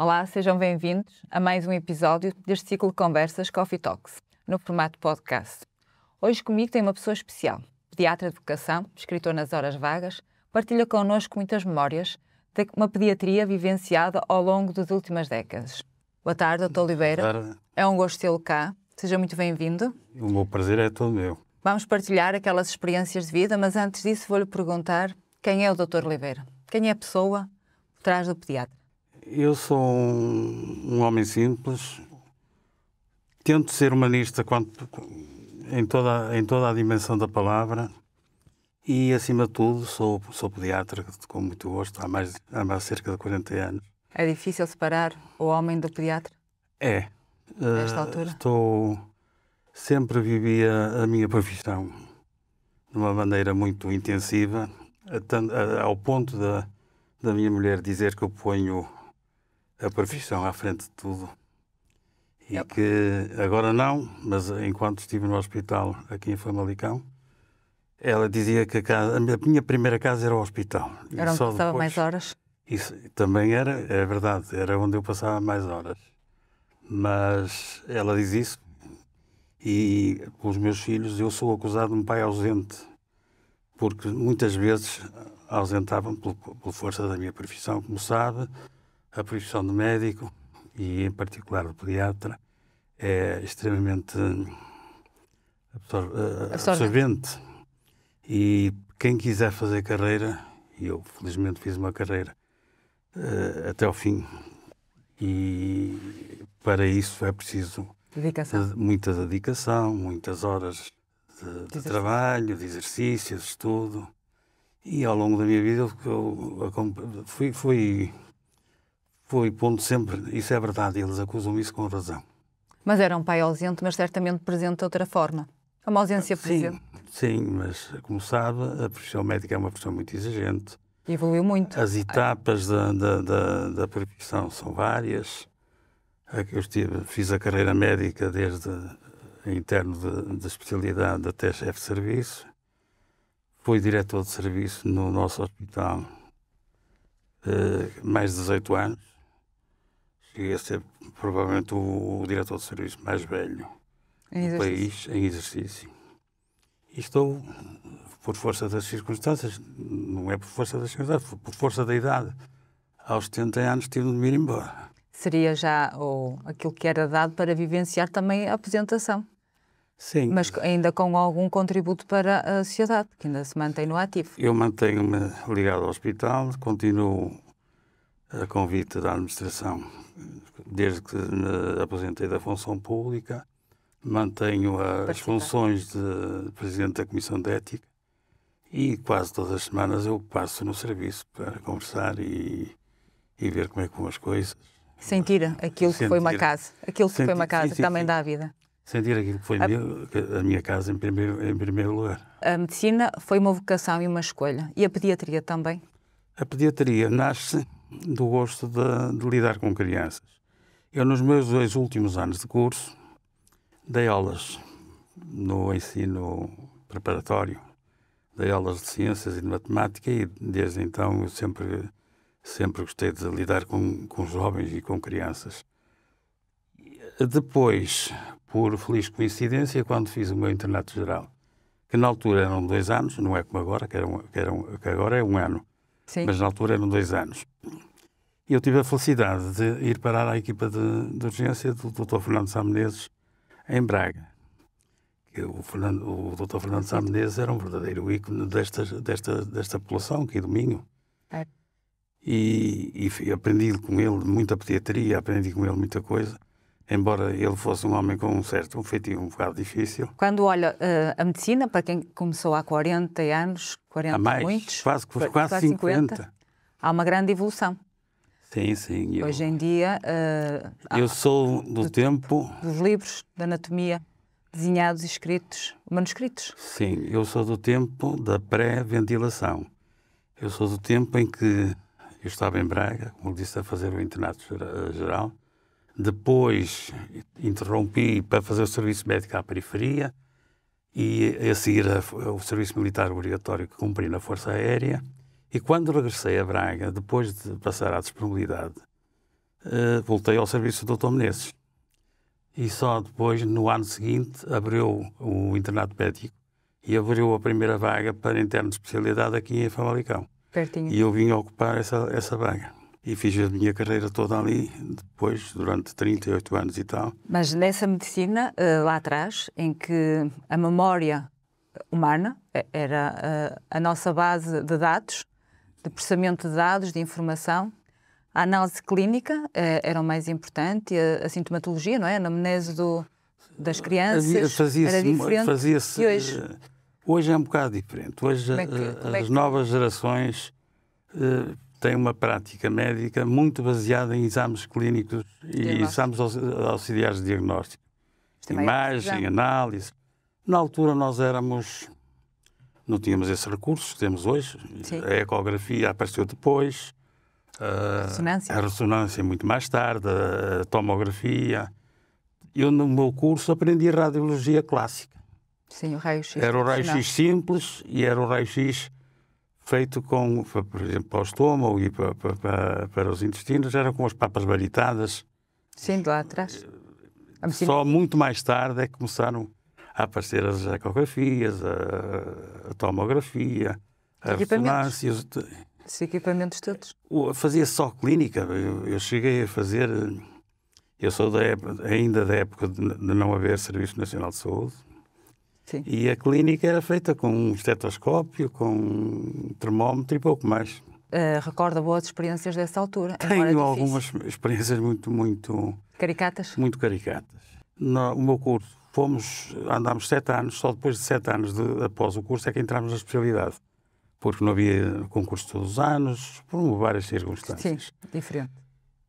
Olá, sejam bem-vindos a mais um episódio deste ciclo de conversas Coffee Talks, no formato podcast. Hoje comigo tem uma pessoa especial, pediatra de vocação, escritor nas horas vagas, partilha connosco muitas memórias de uma pediatria vivenciada ao longo das últimas décadas. Boa tarde, Dr. Oliveira. Boa tarde. É um gosto tê-lo cá. Seja muito bem-vindo. O meu prazer é todo meu. Vamos partilhar aquelas experiências de vida, mas antes disso vou-lhe perguntar quem é o Dr. Oliveira? Quem é a pessoa por trás do pediatra? Eu sou um homem simples, tento ser humanista em toda a dimensão da palavra e, acima de tudo, sou pediatra com muito gosto, há cerca de 40 anos. É difícil separar o homem do pediatra? É. Nesta altura? Sempre vivi a minha profissão de uma maneira muito intensiva, ao ponto da minha mulher dizer que eu ponho a profissão à frente de tudo. E que agora não, mas enquanto estive no hospital aqui em Famalicão, ela dizia que a minha primeira casa era o hospital. Era onde passava mais horas? Isso também é verdade, era onde eu passava mais horas. Mas ela diz isso e com os meus filhos eu sou acusado de um pai ausente, porque muitas vezes ausentava-me pela força da minha profissão, como sabe. A profissão de médico, e em particular de pediatra, é extremamente absorvente. E quem quiser fazer carreira, e eu felizmente fiz uma carreira até ao fim, e para isso é preciso muita dedicação, muitas horas de trabalho, de exercício, de estudo. E ao longo da minha vida eu fui pondo sempre, isso é verdade, eles acusam isso com razão. Mas era um pai ausente, mas certamente presente de outra forma. Uma ausência presente. Sim, mas como sabe, a profissão médica é uma profissão muito exigente. E evoluiu muito. As etapas da profissão são várias. Fiz a carreira médica desde interno de especialidade até chefe de serviço. Fui diretor de serviço no nosso hospital mais de 18 anos. Cheguei a ser provavelmente o diretor de serviço mais velho do país em exercício. E estou, por força das circunstâncias, não é por força das circunstâncias, por força da idade. Aos 70 anos tive de me ir embora. Seria já aquilo que era dado para vivenciar também a aposentação. Sim. Mas ainda com algum contributo para a sociedade, que ainda se mantém no ativo. Eu mantenho-me ligado ao hospital, continuo a convite da administração, desde que me aposentei da função pública, mantenho as funções de Presidente da Comissão de Ética e quase todas as semanas eu passo no serviço para conversar e ver como é que vão as coisas. Sentir aquilo que foi uma casa, que também dá a vida. Sentir aquilo que foi a minha casa em primeiro lugar. A medicina foi uma vocação e uma escolha. E a pediatria também? A pediatria nasce do gosto de lidar com crianças. Eu, nos meus 2 últimos anos de curso, dei aulas no ensino preparatório, dei aulas de ciências e de matemática e, desde então, eu sempre gostei de lidar com jovens e com crianças. Depois, por feliz coincidência, quando fiz o meu internato geral, que na altura eram 2 anos, não é como agora, que agora é 1 ano. Sim. Mas na altura eram 2 anos. E eu tive a felicidade de ir parar à equipa de urgência do Dr. Fernando Sá Menezes em Braga. O Dr. Fernando Sá Menezes era um verdadeiro ícone desta população aqui do Minho. É. E aprendi com ele muita pediatria, aprendi com ele muita coisa, embora ele fosse um homem com um feitio um bocado difícil. Quando olha a medicina, para quem começou há 40 anos, 40 há mais, muitos, quase 50. Há uma grande evolução. Sim. Hoje em dia... eu sou do tempo... Dos livros de anatomia desenhados e escritos, manuscritos. Sim, eu sou do tempo da pré-ventilação. Eu sou do tempo em que eu estava em Braga, como disse, a fazer o internato geral. Depois interrompi para fazer o serviço médico à periferia e a seguir o serviço militar obrigatório que cumpri na Força Aérea. E quando regressei a Braga, depois de passar à disponibilidade voltei ao serviço do Dr. Menezes. E só depois, no ano seguinte, abriu o internato médico e abriu a primeira vaga para interno de especialidade aqui em Famalicão. Pertinho. E eu vim ocupar essa vaga. E fiz a minha carreira toda ali, depois, durante 38 anos e tal. Mas nessa medicina, lá atrás, em que a memória humana era a nossa base de dados, de processamento de dados, de informação, a análise clínica era o mais importante, a sintomatologia, não é? A anamnese das crianças era diferente. Fazia-se, e hoje é um bocado diferente. Hoje as novas gerações têm uma prática médica muito baseada em exames clínicos e exames auxiliares de diagnóstico. Imagem, análise. Na altura nós não tínhamos esses recursos que temos hoje. Sim. A ecografia apareceu depois. A ressonância muito mais tarde, a tomografia. Eu, no meu curso, aprendi a radiologia clássica. Sim, o raio-x. Era o raio-x simples e era o raio-x feito com, por exemplo, para o estômago e para os intestinos, era com as papas varitadas. Sim, de lá atrás. Só muito mais tarde é que começaram a aparecer as ecografias, a tomografia, a ressonância. Esses equipamentos todos. Fazia só clínica. Eu cheguei a fazer... Eu sou ainda da época de não haver Serviço Nacional de Saúde. Sim. E a clínica era feita com um estetoscópio, com um termómetro e pouco mais. Recorda boas experiências dessa altura? Tenho algumas experiências muito caricatas. Muito caricatas. No meu curso, andámos 7 anos, só depois de 7 anos após o curso é que entramos na especialidade. Porque não havia concurso todos os anos, por várias circunstâncias. Sim, diferente.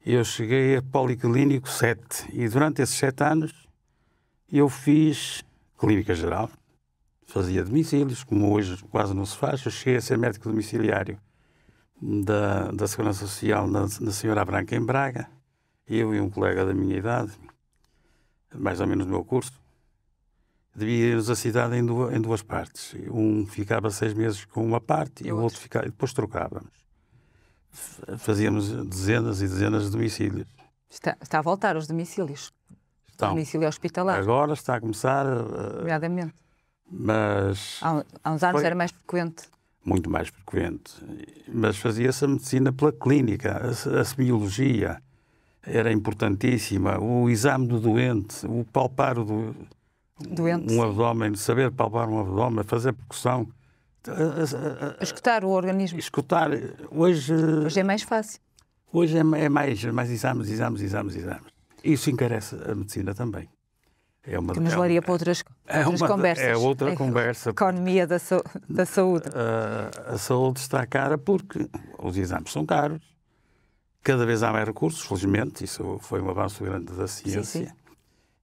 Eu cheguei a Policlínico 7 e durante esses 7 anos eu fiz clínica geral, fazia domicílios, como hoje quase não se faz. Eu cheguei a ser médico domiciliário da Segurança Social na Senhora Branca, em Braga, eu e um colega da minha idade, mais ou menos no meu curso. Dividíamos a cidade em duas partes. Um ficava 6 meses com uma parte e o outro ficava, e depois trocávamos. Fazíamos dezenas e dezenas de domicílios. Está a voltar os domicílios? Domicílio hospitalar? Agora está a começar. Nomeadamente. Mas... Há uns anos era mais frequente. Muito mais frequente. Mas fazia-se a medicina pela clínica, a semiologia era importantíssima, o exame do doente, o palpar um abdômen, saber palpar um abdômen, fazer percussão. Escutar o organismo. Escutar. Hoje é mais fácil. Hoje é mais exames. Isso encarece a medicina também. Que nos levaria para outras conversas. É outra conversa. A economia da saúde. A saúde está cara porque os exames são caros. Cada vez há mais recursos, felizmente. Isso foi um avanço grande da ciência. Sim.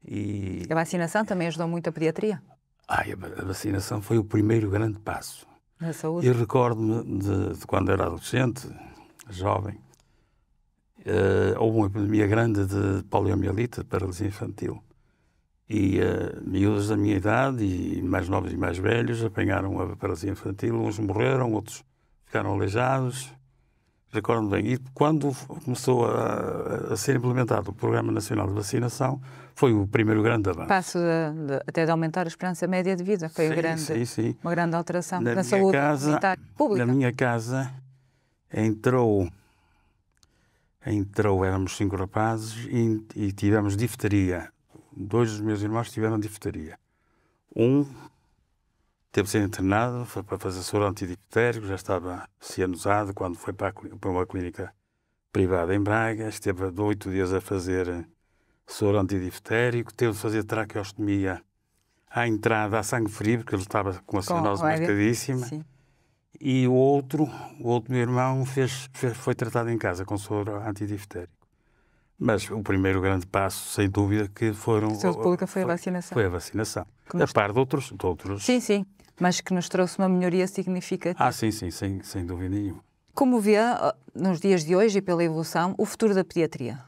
E a vacinação também ajudou muito a pediatria? A vacinação foi o primeiro grande passo. Na saúde? Eu recordo-me de quando era adolescente, jovem, houve uma epidemia grande de poliomielite, de paralisia infantil. E miúdos da minha idade, e mais novos e mais velhos, apanharam a paralisia infantil. Uns morreram, outros ficaram aleijados. Recordo-me bem. E quando começou a ser implementado o Programa Nacional de Vacinação, foi o primeiro grande avanço. Passo até de aumentar a esperança média de vida. Foi uma grande alteração na saúde pública. Na minha casa entrou, éramos 5 rapazes e tivemos difteria. 2 dos meus irmãos tiveram difteria. Um teve de ser internado, foi para fazer soro antidifterico, já estava cianosado quando foi para uma clínica privada em Braga. Esteve 8 dias a fazer soro antidifterico, teve de fazer traqueostomia à entrada a sangue frio, porque ele estava com a cianose marcadíssima. Sim. E o outro meu irmão foi tratado em casa com soro antidifterico. Mas o primeiro grande passo, sem dúvida, que foram... A saúde pública foi a vacinação. Foi a vacinação. A par de outros. Sim, mas que nos trouxe uma melhoria significativa. Sim, sem dúvida nenhuma. Como vê, nos dias de hoje e pela evolução, o futuro da pediatria?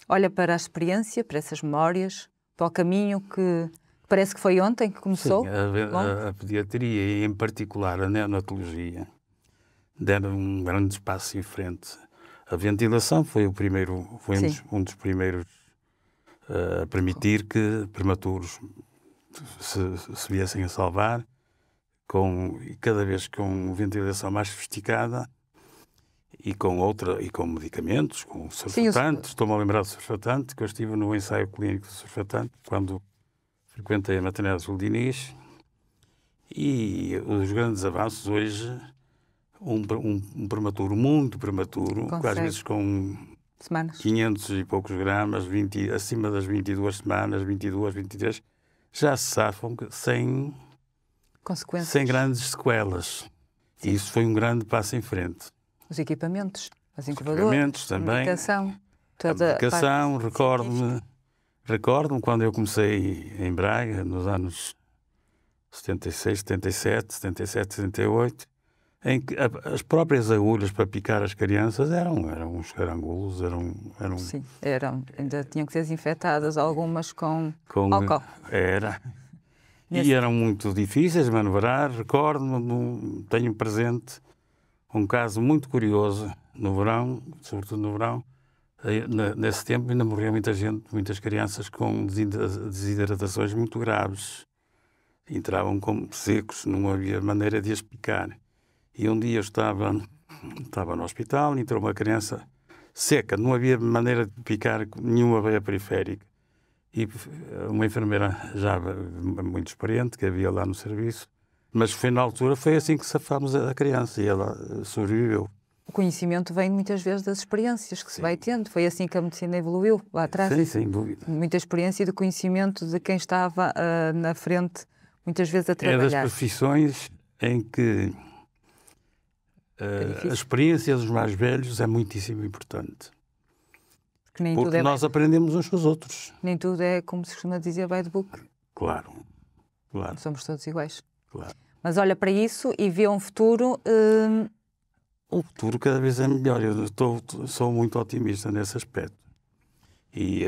Olha para a experiência, para essas memórias, para o caminho que parece que foi ontem que começou? Sim, a pediatria e, em particular, a neonatologia deram um grande espaço em frente A ventilação foi um dos primeiros a permitir que prematuros se viessem a salvar, e cada vez com ventilação mais sofisticada e com medicamentos, com surfatantes. Estou-me a lembrar do surfatante, que eu estive no ensaio clínico do surfatante quando frequentei a maternidade Sul Diniz, e os grandes avanços hoje, um prematuro muito prematuro, às vezes com semanas. 500 e poucos gramas, acima das 22 semanas, 22, 23, já se safam sem grandes sequelas. E isso foi um grande passo em frente. Os equipamentos, as incubadoras, a medicação, toda a parte. Recordo-me quando eu comecei em Braga, nos anos 76, 77, 78, em que as próprias agulhas para picar as crianças eram uns carangulos, Sim, ainda tinham que ser desinfetadas, algumas com álcool. E eram muito difíceis de manobrar. Recordo-me, tenho presente um caso muito curioso no verão, sobretudo no verão. Nesse tempo ainda morria muitas crianças com desidratações muito graves. Entravam como secos, não havia maneira de as picar. E um dia eu estava no hospital, entrou uma criança seca, não havia maneira de picar nenhuma veia periférica. E uma enfermeira já muito experiente, que havia lá no serviço, mas na altura foi assim que safámos a criança e ela sobreviveu. O conhecimento vem muitas vezes das experiências que se vai tendo. Foi assim que a medicina evoluiu lá atrás. Sim, sem dúvida. Muita experiência e do conhecimento de quem estava na frente, muitas vezes a trabalhar. É das profissões em que a experiência dos mais velhos é muitíssimo importante. Porque nós aprendemos uns com os outros. Nem tudo é, como se costuma dizer, by the book. Claro. Somos todos iguais. Claro. Mas olha para isso e vê um futuro... O futuro cada vez é melhor. Eu sou muito otimista nesse aspecto. E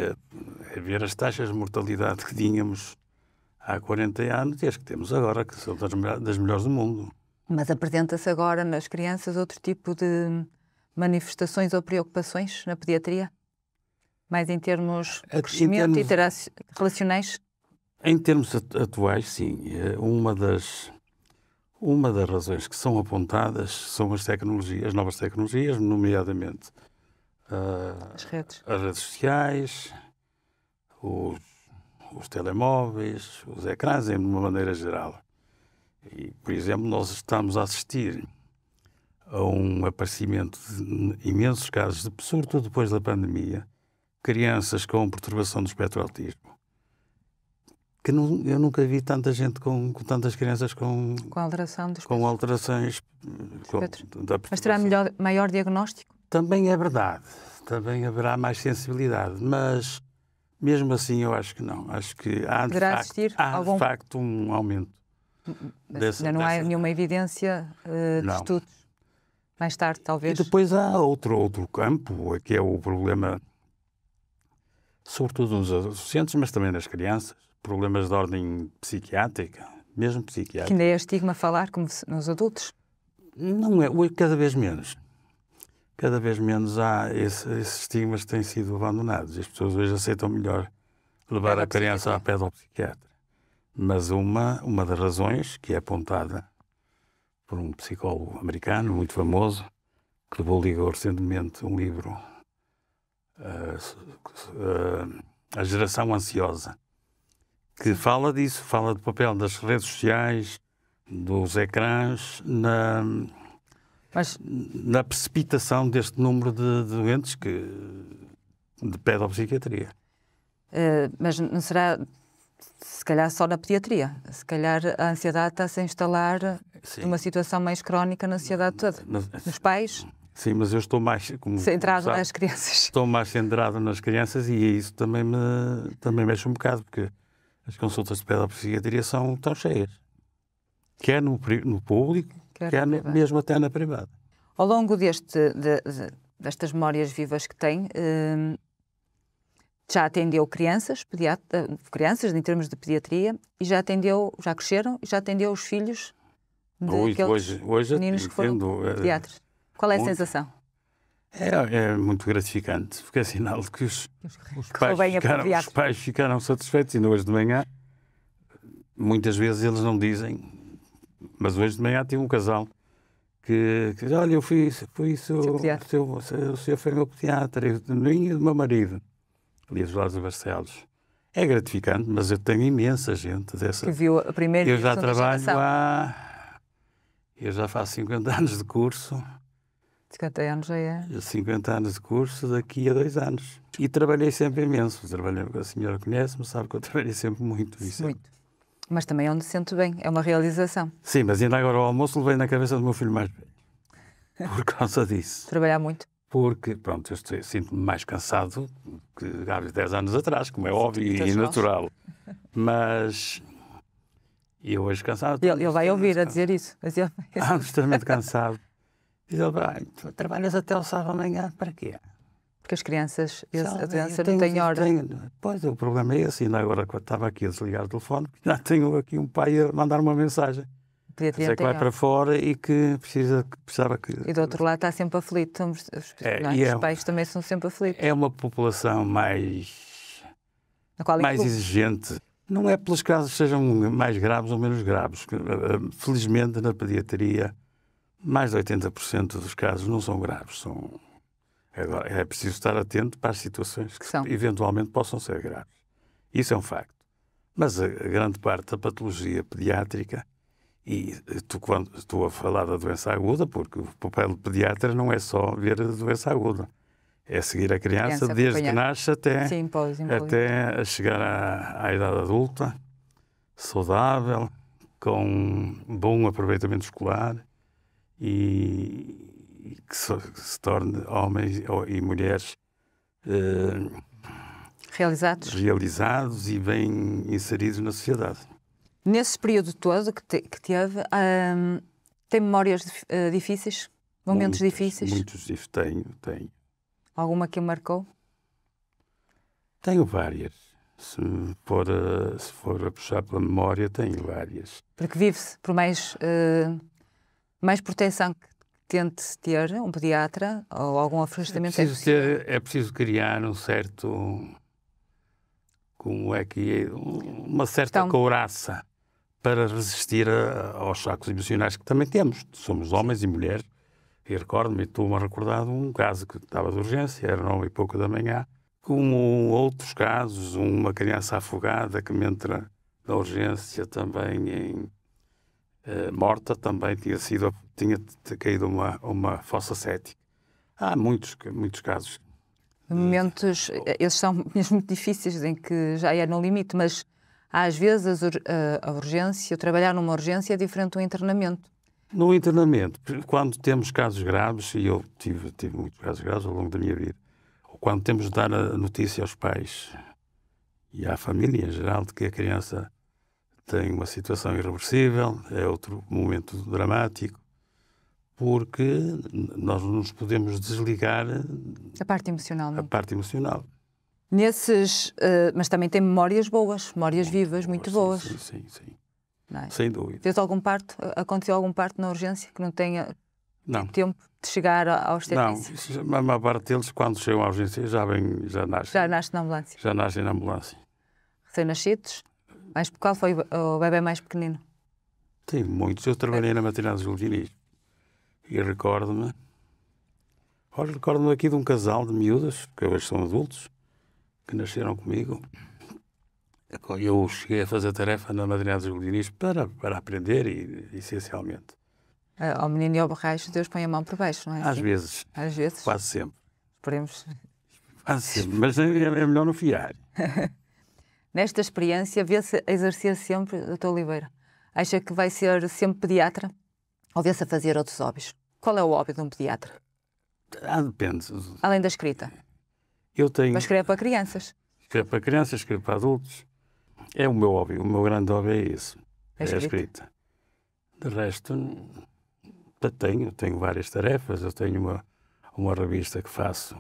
ver as taxas de mortalidade que tínhamos há 40 anos e as que temos agora, que são das melhores do mundo. Mas apresenta-se agora nas crianças outro tipo de manifestações ou preocupações na pediatria? Mais em termos de crescimento e relacionais? Em termos atuais, sim. Uma das razões que são apontadas são as novas tecnologias, nomeadamente as redes sociais, os telemóveis, os ecrãs, de uma maneira geral. E, por exemplo, nós estamos a assistir a um aparecimento de imensos casos, sobretudo depois da pandemia, crianças com perturbação do espectro autismo. Eu nunca vi tanta gente com tantas crianças com alteração do espectro. Com alterações Mas terá maior diagnóstico? Também é verdade. Também haverá mais sensibilidade. Mas, mesmo assim, eu acho que não. Acho que há de facto um aumento. Ainda não há nenhuma evidência de estudos. Mais tarde, talvez. E depois há outro campo, que é o problema, sobretudo nos adolescentes, mas também nas crianças. Problemas de ordem psiquiátrica, mesmo psiquiátrica. Que ainda é estigma falar, como nos adultos? Não é, cada vez menos. Cada vez menos há esses estigmas que têm sido abandonados. As pessoas hoje aceitam melhor levar a criança à pedopsiquiatra. Mas uma das razões, que é apontada por um psicólogo americano muito famoso, que publicou recentemente um livro, A Geração Ansiosa, que fala disso, fala do papel das redes sociais, dos ecrãs, na precipitação deste número de doentes de pedopsiquiatria. Mas não será, se calhar, só na pediatria? Se calhar a ansiedade está-se a instalar numa situação mais crónica na sociedade toda. Nos pais? Sim, mas eu estou mais... centrado nas crianças. Estou mais centrado nas crianças e isso também mexe um bocado, porque as consultas de pedopsiquiatria tão cheias. Quer no público, quer mesmo até na privada. Ao longo destas memórias vivas que tem, já atendeu crianças em termos de pediatria, e já cresceram, e já atendeu os filhos daqueles hoje meninos que foram pediatras. Qual é a sensação? É muito gratificante, porque é sinal de que os Os pais ficaram satisfeitos. Ainda hoje de manhã, muitas vezes eles não dizem, mas hoje de manhã tive um casal que diz, olha, eu fui o senhor foi meu pediatra, e do meu marido, ali dos Lados de Barcelos. É gratificante, mas eu tenho imensa gente dessa. Que viu a primeira Eu e a já segunda trabalho geração. eu já faço 50 anos de curso. 50 anos já é. 50 anos de curso daqui a 2 anos. E trabalhei sempre imenso. A senhora conhece-me, sabe que eu trabalhei sempre muito. Muito. Mas também é onde se sente bem, é uma realização. Sim, mas ainda agora o almoço levei na cabeça do meu filho mais velho. Por causa disso. Trabalhar muito. Porque, pronto, eu sinto-me mais cansado que há 10 anos atrás, como é óbvio e natural. Mas eu hoje cansado. Ele vai ouvir a dizer isso. Extremamente cansado. Diz ele, tu trabalhas até o sábado amanhã, para quê? Porque as crianças, a doença não tem hora. Pois, o problema é esse. Ainda agora, quando estava aqui a desligar o telefone, já tenho aqui um pai a mandar uma mensagem. Dizer que vai para fora e que precisava que... E do outro lado está sempre aflito. Os pais também são sempre aflitos. É uma população mais exigente. Não é pelos casos que sejam mais graves ou menos graves. Felizmente, na pediatria, mais de 80% dos casos não são graves. Agora, é preciso estar atento para as situações que eventualmente possam ser graves. Isso é um facto. Mas a grande parte da patologia pediátrica, e quando estou a falar da doença aguda, porque o papel do pediatra não é só ver a doença aguda. É seguir a criança desde que nasce até chegar à idade adulta, saudável, com bom aproveitamento escolar e que se torne homens e mulheres realizados e bem inseridos na sociedade. Nesse período todo que teve, tem memórias difíceis? Momentos difíceis? Muitos tenho. Alguma que o marcou? Tenho várias. Se for a puxar pela memória, tenho várias. Porque vive-se por mais proteção que tente ter um pediatra ou algum afastamento. É preciso criar um certo... uma certa couraça para resistir aos choques emocionais que também temos. Somos homens e mulheres. E estou-me a recordar de um caso que estava de urgência, era 9h pouco da manhã, como outros casos, uma criança afogada que me entra na urgência também morta, também tinha caído uma fossa séptica. Há muitos casos. Momentos, esses são mesmo muito difíceis, em que já é no limite, mas às vezes a urgência, trabalhar numa urgência é diferente do internamento. No internamento, quando temos casos graves, e eu tive muitos casos graves ao longo da minha vida, ou quando temos de dar a notícia aos pais e à família em geral de que a criança tem uma situação irreversível, é outro momento dramático, porque nós não nos podemos desligar a parte emocional. A parte emocional. Mas também tem memórias boas, memórias vivas, muito boas. Sim. Não é? Sem dúvida. Aconteceu algum parto na urgência que não tenha tempo de chegar ao obstetrício? Não, a maior parte deles, quando chegam à urgência, já nascem. Já nasce na ambulância? Já nascem na ambulância. Recém-nascidos? Qual foi o bebê mais pequenino? Tem muitos. Eu trabalhei na maternidade dos Diniz e recordo-me aqui de um casal de miúdas, que hoje são adultos, que nasceram comigo. Eu cheguei a fazer tarefa na maternidade dos Diniz para aprender, essencialmente. Ao menino e ao borracho, Deus põe a mão por baixo, não é? Às vezes. Quase sempre. Esperemos. Quase sempre, mas é melhor não fiar. Nesta experiência, vê-se a exercer sempre, Dr. Oliveira? Acha que vai ser sempre pediatra? Ou vê-se a fazer outros hobbies? Qual é o hobby de um pediatra? Depende. Além da escrita? Mas escrever para crianças? Escrever para crianças, escrever para adultos. É o meu hobby. O meu grande hobby é esse. É a escrita. De resto, tenho várias tarefas. Eu tenho uma revista que faço,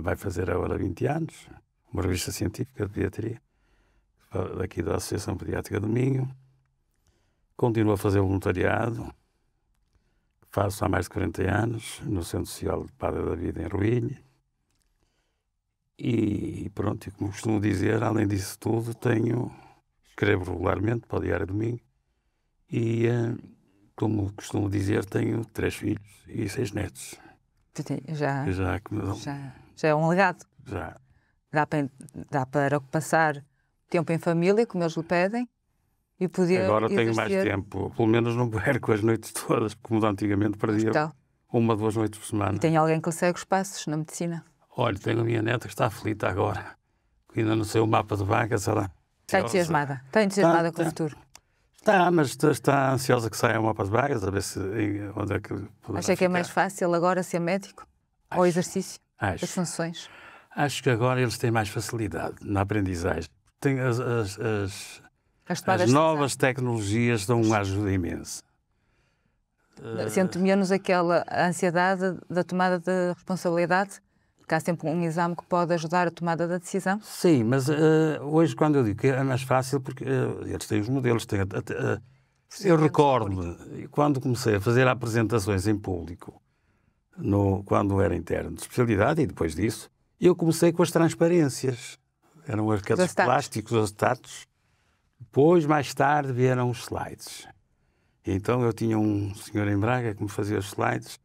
vai fazer agora 20 anos. Uma revista científica de pediatria, daqui da Associação Pediátrica do Minho. Continuo a fazer voluntariado. faço há mais de 40 anos, no Centro Social de Padre da Vida, em Roilhe. E pronto, e como costumo dizer, além disso tudo, escrevo regularmente para o Diário Domingo. E, como costumo dizer, tenho 3 filhos e 6 netos. Já é um legado. Já. Dá para passar tempo em família, como eles lhe pedem, e poder Agora tenho mais tempo, pelo menos não perco as noites todas, como antigamente perdia 1 ou 2 noites por semana. E tem alguém que lhe segue os passos na medicina? Olha, tenho a minha neta que está aflita agora, que ainda não sei o mapa de vaga, sei lá. Está entusiasmada com o futuro? Está, mas está ansiosa que saia o mapa de vagas, a ver onde é que poderá Acha que é mais fácil agora ser médico? Ou exercício? Acho. As funções? Acho que agora eles têm mais facilidade na aprendizagem. Tem as novas tecnologias dão uma ajuda imensa. Sente menos aquela ansiedade da tomada de responsabilidade? Porque há sempre um exame que pode ajudar a tomada da decisão? Sim, mas hoje, quando eu digo que é mais fácil, porque eles têm os modelos. Eu recordo-me, quando comecei a fazer apresentações em público, quando era interno de especialidade, e depois disso, eu comecei com as transparências. Eram aqueles plásticos, os status. Depois, mais tarde, vieram os slides. Então eu tinha um senhor em Braga que me fazia os slides.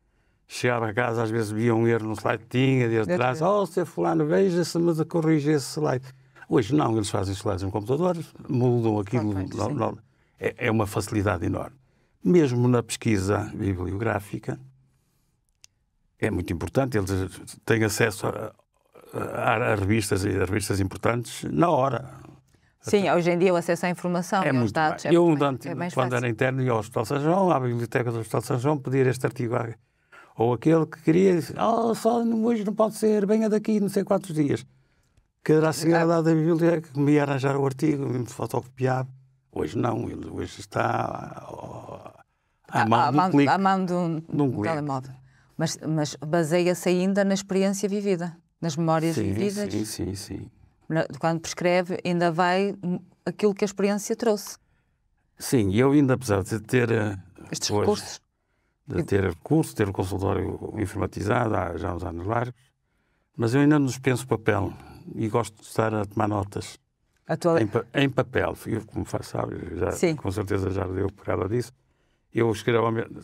Chegava a casa, às vezes via um erro no slide, tinha de atrás, Sr. Fulano, veja-se, mas corrija esse slide. Hoje não, eles fazem slides no computador, mudam aquilo. É uma facilidade enorme. Mesmo na pesquisa bibliográfica, é muito importante, eles têm acesso a revistas importantes na hora. Sim, hoje em dia o acesso à informação e aos dados é mais quando era interno, ia ao Hospital São João, à biblioteca do Hospital São João, pedir este artigo. Ou aquele que queria, só hoje não pode ser, venha daqui, não sei quantos dias. Que era a senhora da biblioteca que me ia arranjar o artigo, me fotocopiava. Hoje não, hoje está à mão de um telemóvel. Mas baseia-se ainda na experiência vivida, nas memórias vividas. Sim. Quando prescreve, ainda vai aquilo que a experiência trouxe. Sim, eu ainda, apesar de ter estes recursos, ter o consultório informatizado há já uns anos largos, mas eu ainda não dispenso papel e gosto de estar a tomar notas em papel. Eu, como sabe, com certeza já deu por causa disso. Eu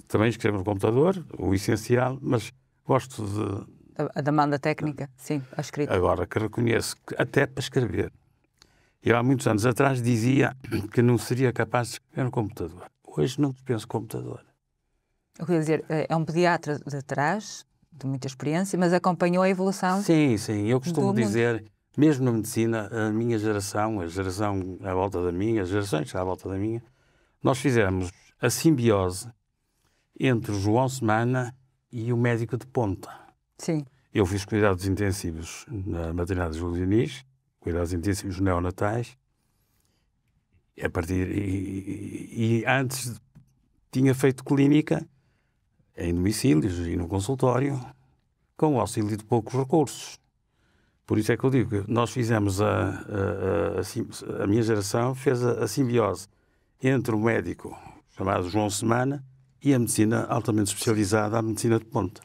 também escrevo no computador, o essencial, mas gosto de... A demanda técnica, sim, a escrita. Agora, que reconheço que até para escrever. Eu há muitos anos atrás dizia que não seria capaz de escrever no computador. Hoje não dispenso computador. Eu queria dizer, é um pediatra de trás, de muita experiência, mas acompanhou a evolução. Sim. Eu costumo dizer, mesmo na medicina, a minha geração, a geração à volta da minha, as gerações à volta da minha, nós fizemos a simbiose entre o João Semana e o médico de ponta. Sim. Eu fiz cuidados intensivos na maternidade de Júlio Diniz, cuidados intensivos neonatais, e antes tinha feito clínica em domicílios e no consultório, com o auxílio de poucos recursos. Por isso é que eu digo que nós fizemos a minha geração fez a simbiose entre o médico chamado João Semana e a medicina altamente especializada, a medicina de ponta.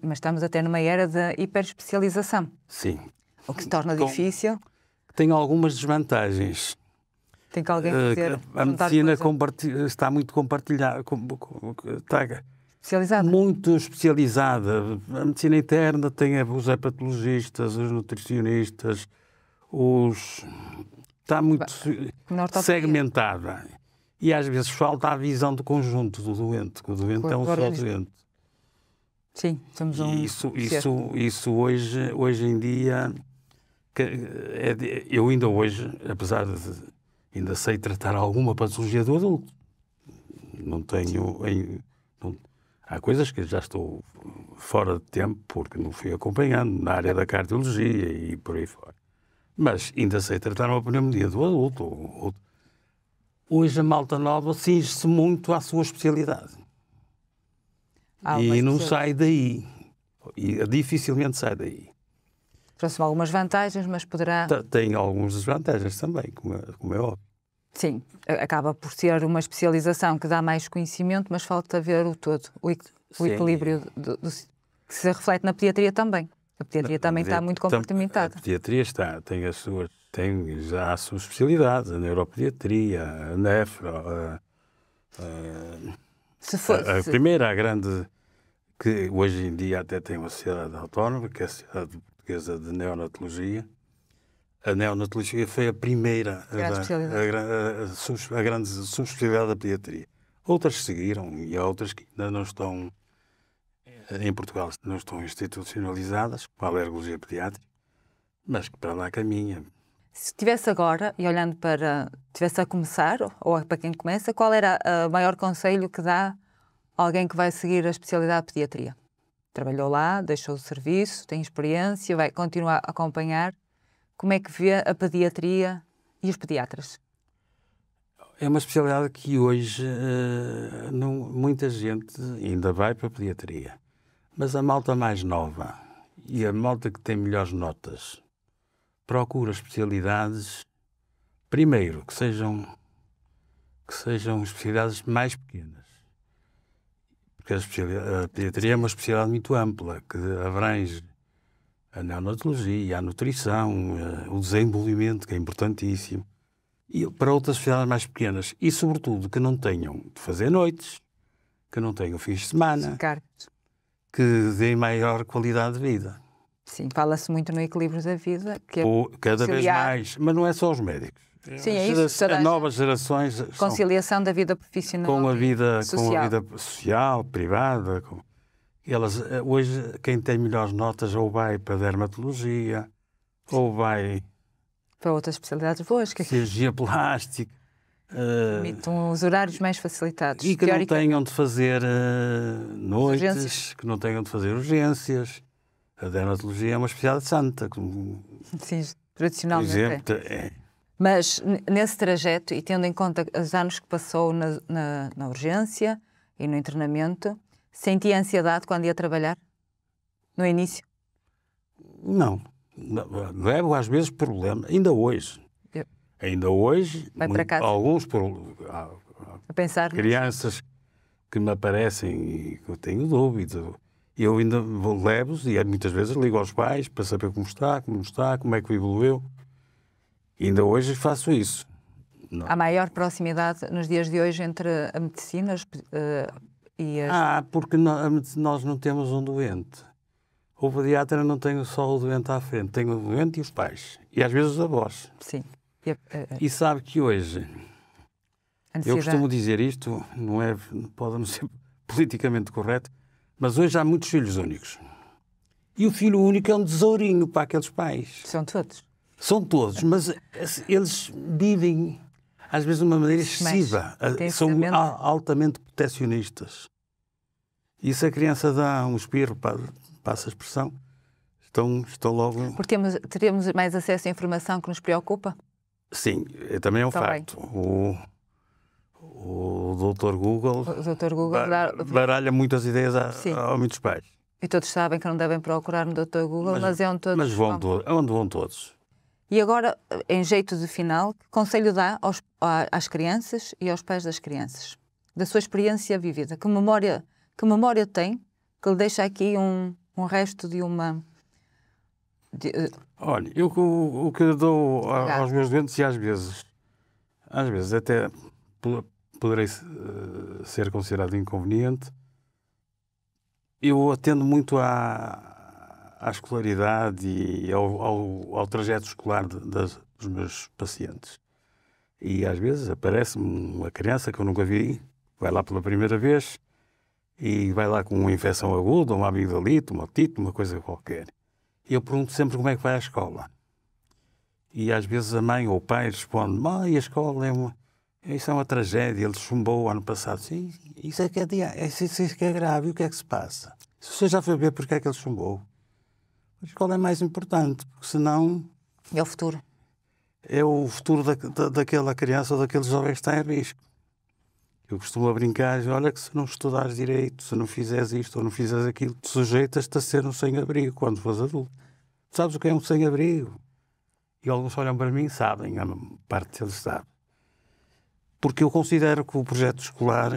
Mas estamos até numa era de hiperespecialização. Sim. O que se torna difícil. Tem algumas desvantagens. Tem que alguém fazer... A medicina está muito compartilhada. Está especializada. Muito especializada. A medicina interna tem os hepatologistas, os nutricionistas, está muito segmentada. E às vezes falta a visão do conjunto do doente, que o doente é um só doente. Sim, somos Isso hoje em dia, eu ainda hoje, apesar de ainda sei tratar alguma patologia do adulto, não tenho... Há coisas que já estou fora de tempo, porque não fui acompanhando na área da cardiologia e por aí fora. Mas ainda sei tratar uma pneumonia do adulto. Hoje a malta nova cinge-se muito à sua especialidade. E não sai daí. E dificilmente sai daí. Trouxe algumas vantagens, mas poderá... Tem algumas desvantagens também, como é óbvio. Sim, acaba por ser uma especialização que dá mais conhecimento, mas falta ver o todo, o equilíbrio que se reflete na pediatria também. A pediatria também está muito compartimentada. A pediatria tem já a sua especialidade, a neuropediatria, a nefro, a primeira, a grande, que hoje em dia até tem uma sociedade autónoma, que é a Sociedade Portuguesa de Neonatologia. A neonatologia foi a primeira, a grande subespecialidade da pediatria. Outras seguiram e há outras que ainda não estão, em Portugal, não estão institucionalizadas, com a alergologia pediátrica, mas que para lá caminha. Se estivesse agora, e olhando estivesse a começar, ou para quem começa, qual era o maior conselho que dá a alguém que vai seguir a especialidade de pediatria? Trabalhou lá, deixou o serviço, tem experiência, vai continuar a acompanhar. Como é que vê a pediatria e os pediatras? É uma especialidade que hoje muita gente ainda vai para a pediatria. Mas a malta mais nova e a malta que tem melhores notas procura especialidades, primeiro, que sejam especialidades mais pequenas. Porque a pediatria é uma especialidade muito ampla, que abrange a neonatologia, a nutrição, o desenvolvimento, que é importantíssimo, e para outras especialidades mais pequenas. E, sobretudo, que não tenham de fazer noites, que não tenham fins de semana, que deem maior qualidade de vida. Sim, fala-se muito no equilíbrio da vida. Cada vez mais, mas não é só os médicos. Sim, é isso. As novas gerações... Conciliação da vida profissional com a vida social, privada. Elas, hoje, quem tem melhores notas ou vai para a dermatologia, ou vai... para outras especialidades boas. Cirurgia plástica. Permitam os horários mais facilitados. E que não tenham de fazer noites, urgências. Que não tenham de fazer urgências. A dermatologia é uma especialidade santa. Sim, tradicionalmente. Por exemplo, Mas nesse trajeto, e tendo em conta os anos que passou na urgência e no internamento, sentia ansiedade quando ia trabalhar? No início? Não. Levo às vezes problema. Ainda hoje. Vai para casa? Alguns a pensar crianças que me aparecem e que eu tenho dúvidas. Eu ainda levo-os e muitas vezes ligo aos pais para saber como está, como é que evoluiu. E ainda hoje faço isso. Não. Há maior proximidade nos dias de hoje entre a medicina e as... porque nós não temos um doente. O pediatra não tem só o doente à frente, tem o doente e os pais. E às vezes os avós. Sim. E sabe que hoje, eu costumo dizer isto, pode não ser politicamente correto, mas hoje há muitos filhos únicos. E o filho único é um tesourinho para aqueles pais. São todos. São todos, mas eles vivem, às vezes, de uma maneira excessiva. São altamente protecionistas. E se a criança dá um espirro, passa a expressão, estão logo... Porque teremos mais acesso à informação que nos preocupa? Sim, também é um facto. O Dr. Google, baralha muitas ideias a muitos pais. E todos sabem que não devem procurar no Dr. Google, mas é onde todos... Mas onde vão todos. E agora, em jeito de final, que conselho dá às crianças e aos pais das crianças? Da sua experiência vivida. Que memória tem que lhe deixa aqui um resto de uma... Olha, eu o que dou aos meus doentes, e às vezes até poderei ser considerado inconveniente, eu atendo muito à escolaridade e ao trajeto escolar dos meus pacientes. E às vezes aparece-me uma criança que eu nunca vi, vai lá pela primeira vez e vai lá com uma infecção aguda, uma amigdalite, uma otite, uma coisa qualquer. E eu pergunto sempre como é que vai à escola. E às vezes a mãe ou o pai responde: mãe, a escola isso é uma tragédia, ele chumbou o ano passado. Sim, isso é que é grave, o que é que se passa? Se você já foi ver porque é que ele chumbou, a escola é mais importante, porque senão... É o futuro. É o futuro daquela criança ou daquele jovem que está em risco. Eu costumo brincar, olha que se não estudares direito, se não fizeres isto ou não fizeres aquilo, te sujeitas-te a ser um sem-abrigo quando fores adulto. Tu sabes o que é um sem-abrigo? E alguns olham para mim e sabem, a parte deles sabe. Porque eu considero que o projeto escolar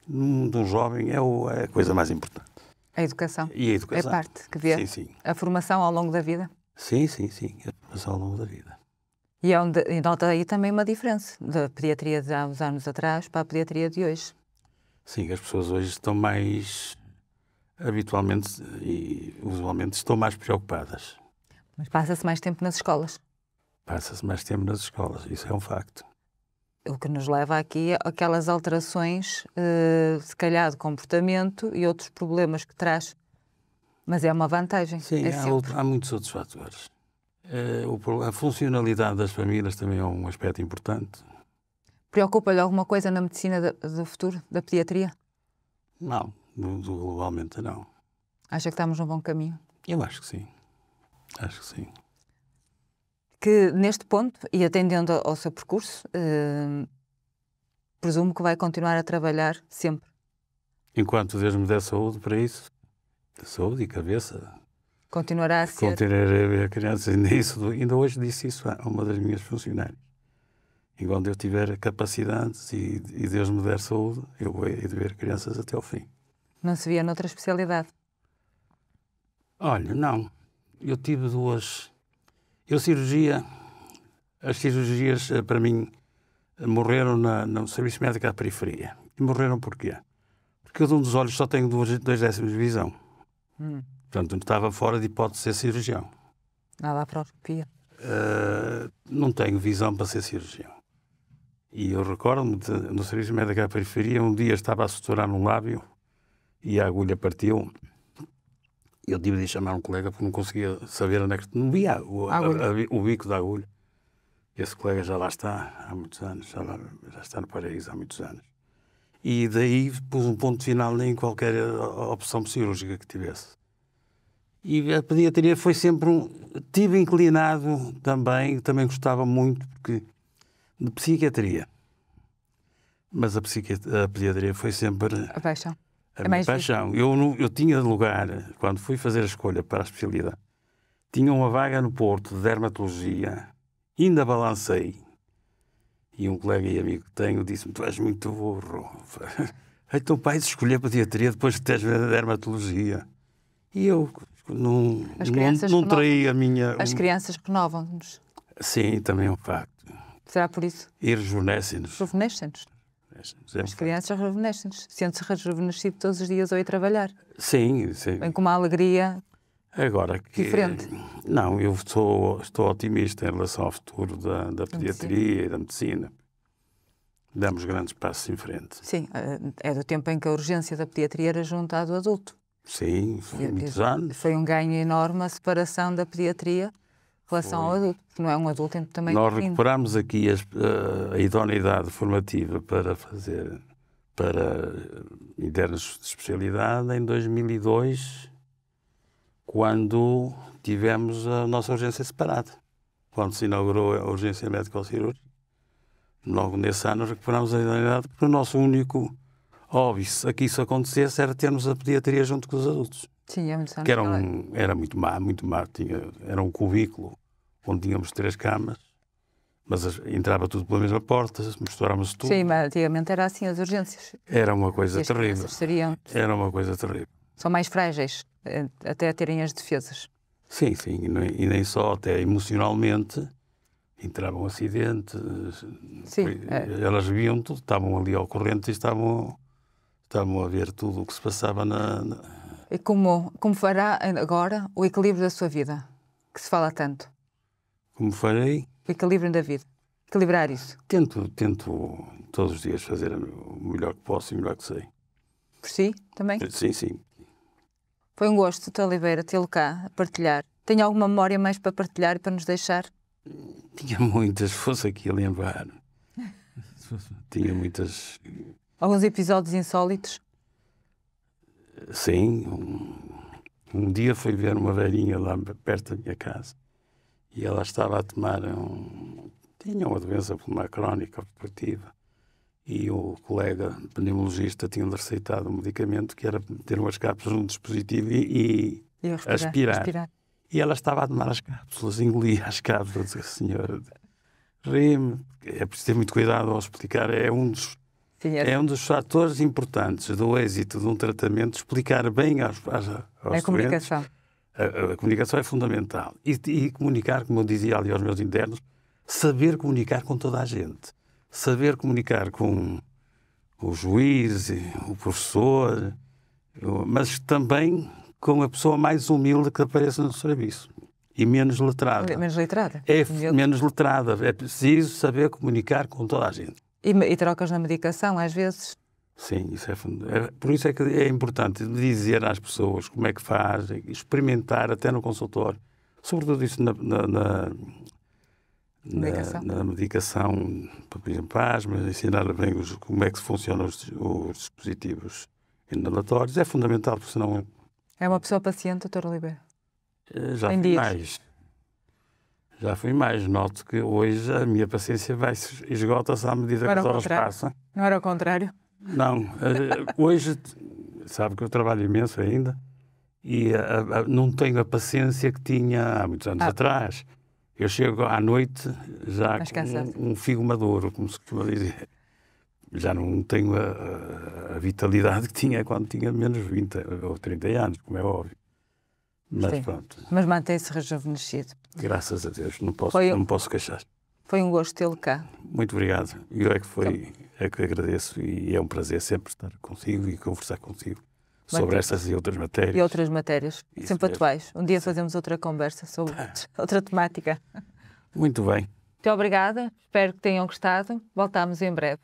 de um jovem é a coisa mais importante. A educação. E a educação. É parte que vê Sim, sim. a formação ao longo da vida. Sim, sim, sim. A formação ao longo da vida. E nota aí também uma diferença da pediatria de há uns anos atrás para a pediatria de hoje. Sim, as pessoas hoje estão mais, habitualmente e usualmente, estão mais preocupadas. Mas passa-se mais tempo nas escolas. Passa-se mais tempo nas escolas, isso é um facto. O que nos leva aqui a aquelas alterações, se calhar, de comportamento e outros problemas que traz. Mas é uma vantagem. Sim, há muitos outros fatores. A funcionalidade das famílias também é um aspecto importante. Preocupa-lhe alguma coisa na medicina do futuro, da pediatria? Não, globalmente não. Acha que estamos num bom caminho? Eu acho que sim. Acho que sim. Que neste ponto, e atendendo ao seu percurso, presumo que vai continuar a trabalhar sempre. Enquanto Deus me der saúde para isso, saúde e cabeça, Continuará a ser. continuarei a ver crianças. Ainda hoje disse isso a uma das minhas funcionárias. Enquanto eu tiver capacidades e Deus me der saúde, eu vou de ver crianças até ao fim. Não se via noutra especialidade? Olha, não. Eu tive duas... As cirurgias, para mim, morreram no serviço médico à periferia. E morreram porquê? Porque eu de um dos olhos só tenho 2/10 de visão. Portanto, estava fora de hipótese de ser cirurgião. Nada à laparoscopia. Não tenho visão para ser cirurgião. E eu recordo-me, no serviço médico à periferia, um dia estava a suturar num lábio e a agulha partiu. Eu tive de chamar um colega porque não conseguia saber onde é que... Não via o bico da agulha. Esse colega já lá está há muitos anos, já está no paraíso há muitos anos. E daí pus um ponto final em qualquer opção cirúrgica que tivesse. E a pediatria foi sempre Tive inclinado também gostava muito de psiquiatria. Mas a pediatria foi sempre... A paixão. A minha paixão. Eu tinha lugar, quando fui fazer a escolha para a especialidade, tinha uma vaga no Porto de dermatologia, ainda balancei. E um colega e amigo que tenho disse-me: tu és muito burro. Então, pai, escolher pediatria depois que tens dermatologia. E eu não traí a minha... As crianças renovam-nos. Sim, também é um facto. Será por isso? E rejuvenescem-nos. Rejuvenescem-nos. As crianças rejuvenescem-nos. Sente-se rejuvenescido todos os dias ao ir trabalhar. Sim, sim. Vem com uma alegria diferente. Não, eu estou otimista em relação ao futuro da pediatria e da medicina. Damos grandes passos em frente. Sim, é do tempo em que a urgência da pediatria era junto à do adulto. Sim, foi muitos anos. Foi um ganho enorme a separação da pediatria em relação ao adulto, que não é um adulto também. Nós recuperámos aqui a idoneidade formativa para internos de especialidade em 2002, quando tivemos a nossa urgência separada. Quando se inaugurou a urgência médico-cirúrgica, logo nesse ano recuperámos a idoneidade, porque o nosso único óbvio a que isso acontecesse era termos a pediatria junto com os adultos. Sim, é muito que era muito má. Era um cubículo onde tínhamos 3 camas, mas entrava tudo pela mesma porta, misturávamos tudo. Sim, mas antigamente era assim, as urgências. Era uma coisa terrível. Era uma coisa terrível. São mais frágeis, até a terem as defesas. Sim, sim, e nem só, até emocionalmente, entravam acidentes. Sim, elas viam tudo, estavam ali ao corrente e estavam a ver tudo o que se passava E como fará agora o equilíbrio da sua vida, que se fala tanto? Como farei? O equilíbrio da vida. Equilibrar isso. Tento todos os dias fazer o melhor que posso e o melhor que sei. Por si, também? Sim, sim. Foi um gosto, Dr. Oliveira, tê-lo cá a partilhar. Tem alguma memória mais para partilhar e para nos deixar? Tinha muitas, fosse aqui a lembrar. Tinha muitas... Alguns episódios insólitos? Sim. Um dia fui ver uma velhinha lá perto da minha casa e ela estava a tomar tinha uma doença pulmonar crónica obstrutiva e o colega pneumologista tinha-lhe receitado um medicamento que era ter umas cápsulas num dispositivo e aspirar. E ela estava a tomar as cápsulas, engolia as cápsulas. Senhora, Ri-me. É preciso ter muito cuidado ao explicar. Sim, É um dos fatores importantes do êxito de um tratamento, explicar bem aos a comunicação. A comunicação é fundamental. E comunicar, como eu dizia ali aos meus internos, saber comunicar com toda a gente. Saber comunicar com o juiz, o professor, mas também com a pessoa mais humilde que apareça no serviço. E menos letrada. Menos letrada. Menos letrada. É preciso saber comunicar com toda a gente. E trocas na medicação, às vezes? Sim, por isso é que é importante dizer às pessoas como é que fazem, experimentar até no consultório. Sobretudo isso na medicação, por exemplo, asma, ensinar bem como é que funcionam os dispositivos inalatórios. É fundamental, porque senão... É uma pessoa paciente, Dr. Oliveira? Já fui mais. Noto que hoje a minha paciência esgota-se à medida que as horas passam. Não era o contrário? Não. Hoje, sabe que eu trabalho imenso ainda e não tenho a paciência que tinha há muitos anos atrás. Eu chego à noite já com um figo maduro, como se costuma dizer. Já não tenho a vitalidade que tinha quando tinha menos 20 ou 30 anos, como é óbvio. Mas pronto. Mas mantém-se rejuvenescido. Graças a Deus, não me posso queixar. Foi um gosto tê-lo cá. Muito obrigado. Eu é que agradeço e é um prazer sempre estar consigo e conversar consigo sobre estas e outras matérias. E outras matérias, sempre atuais. Um dia fazemos outra conversa sobre outra temática. Muito bem. Muito obrigada, espero que tenham gostado. Voltamos em breve.